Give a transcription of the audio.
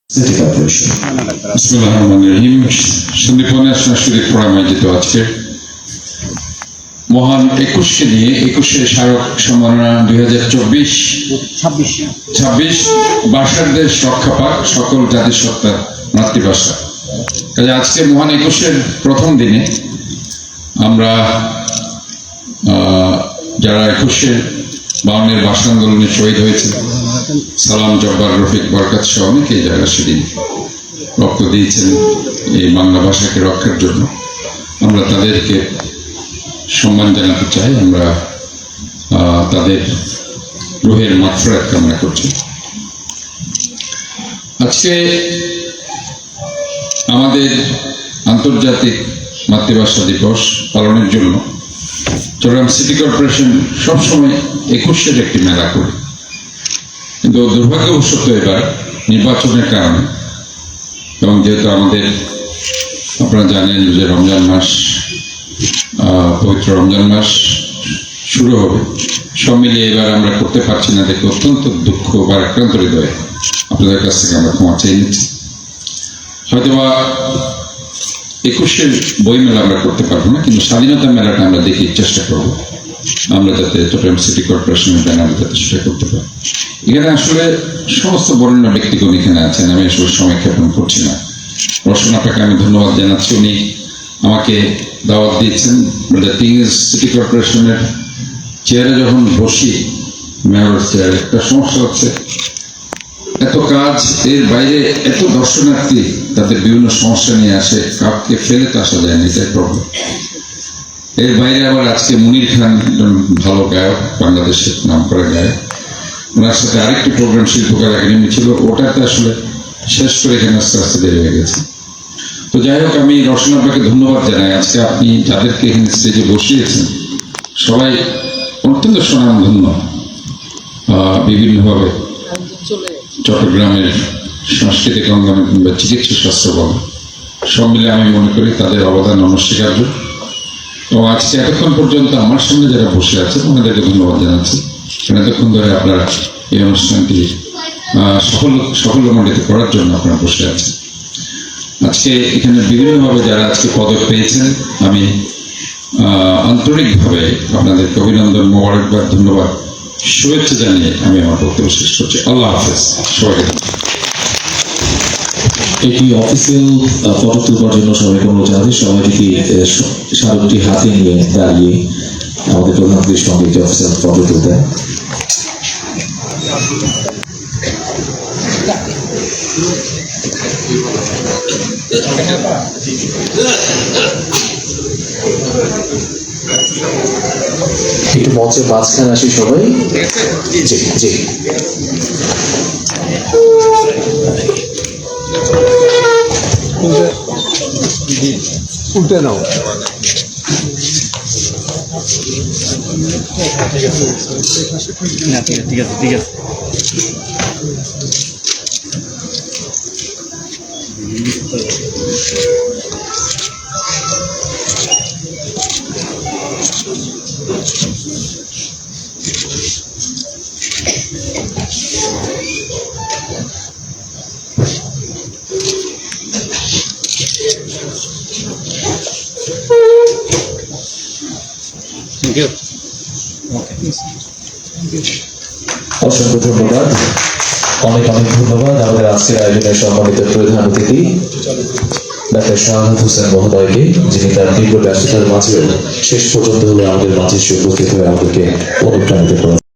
City Corporation. বিসমিল্লাহিররহমানিররহিম। সন্দীপনে সাংস্কৃতিক forum আয়োজিত আজকে মহান 21কে নিয়ে 21শে স্মারক সম্মাননা 2026 ভাষার দেশ রক্ষা পাক সকল জাতিসত্তার মাতৃভাষা। কাজে আজকে মহান 21শের প্রথম দিনে আমরা যারা 52 ভাষা আন্দোলনে শহীদ হয়েছে, সালাম, জব্বার, রফিক, বরকত সহ অনেকেই যারা সেদিন রক্ত দিয়েছেন এই বাংলা ভাষাকে রক্ষার জন্য, আমরা তাদেরকে সম্মান জানাতে চাই। আমরা তাদের রুহের মাগফিরাত কামনা করছি। আজকে আমাদের আন্তর্জাতিক মাতৃভাষা দিবস পালনের জন্য চট্টগ্রাম সিটি কর্পোরেশন সবসময় 21শের একটি মেলা করে, কিন্তু দুর্ভাগ্যবশত এবার নির্বাচনের কারণে এবং যেহেতু আমাদের আপনারা জানেন যে রমজান মাস, পবিত্র রমজান মাস শুরু হবে, সব মিলিয়ে এবার আমরা করতে পারছি না দেখে অত্যন্ত দুঃখ বা আক্রান্ত হৃদয়ে আপনাদের কাছ থেকে আমরা ক্ষমা চেয়ে নিচ্ছি। হয়তোবা 21শের বই মেলা আমরা করতে পারবো না, কিন্তু স্বাধীনতা মেলাটা আমরা দেখি চেষ্টা করবো, আমরা যাতে চট্টগ্রাম সিটি কর্পোরেশনের ব্যানারে যাতে সেটা করতে পারি। এখানে আসলে সমস্ত বরেণ্য ব্যক্তিগণ এখানে আছেন, আমি আসলে সময় ক্ষেপণ করছি না। রওশন আপাকে আমি ধন্যবাদ জানাচ্ছি, উনি আমাকে দাওয়াত দিয়েছেন। সিটি কর্পোরেশনের চেয়ারে যখন বসি, মেয়র চেয়ারে, একটা সমস্যা হচ্ছে এত কাজ, এর বাইরে এত দর্শনার্থী তাদের বিভিন্ন সমস্যা নিয়ে আসে, কাউকে ফেলে তো আসা যায় না, এটাই প্রবলেম। এর বাইরে আবার আজকে মুনির খান একজন ভালো গায়ক, বাংলাদেশের নাম করা গায়ক, ওনার সাথে আরেকটি প্রোগ্রাম শিল্পকলা একাডেমি ছিল, ওটাতে আসলে শেষ করে এখানে আস্তে আস্তে দেরি হয়ে গেছে। তো যাই হোক, আমি রওশন আপাকে ধন্যবাদ জানাই। আজকে আপনি যাদেরকে এখানে স্টেজে বসিয়েছেন সবাই অত্যন্ত স্বনামধন্য, বিভিন্নভাবে চট্টগ্রামের সাংস্কৃতিক অঙ্গনে কিংবা চিকিৎসা স্বাস্থ্য বলেন, সব মিলে আমি মনে করি তাদের অবদান অনস্বীকার্য। এবং আজকে এতক্ষণ পর্যন্ত আমার সামনে যারা বসে আছে ওনাদেরকে ধন্যবাদ জানাচ্ছি, এতক্ষণ ধরে আপনারা এই অনুষ্ঠানটি সাফল্যমণ্ডিত করার জন্য আপনারা বসে আছেন। আজকে এখানে বিভিন্নভাবে যারা আজকে পদক পেয়েছেন, আমি আন্তরিকভাবে আপনাদেরকে অভিনন্দন, মোবারকবাদ, ধন্যবাদ, শুভেচ্ছা জানিয়ে আমি আমার বক্তব্য শেষ করছি। আল্লাহ হাফেজ সবাইকে। একটি অফিসিয়াল ফটো তোলার জন্য সবাইকে অনুরোধ জানাচ্ছি, সবাই যদি স্মারকটি হাতে নিয়ে দাঁড়িয়ে আমাদের প্রধানমন্ত্রীর সঙ্গে একটি অফিসিয়াল ফটো তুলতে। একটু মঞ্চের মাঝখানে আসি সবাই। জি জি, উল্টে নাও। ঠিক আছে। অসংখ্য ধন্যবাদ, অনেক ধন্যবাদ আমাদের আজকের আয়োজনের সম্মানিত প্রধান অতিথি ডাক্তার শাহাদাত হোসেন মহোদয়কে, যিনি তার দীর্ঘ ব্যস্ততার মাঝেও শেষ পর্যন্ত হলে আমাদের মাঝে উপস্থিত হয়ে আমাদেরকে অনুপ্রাণিত করেন।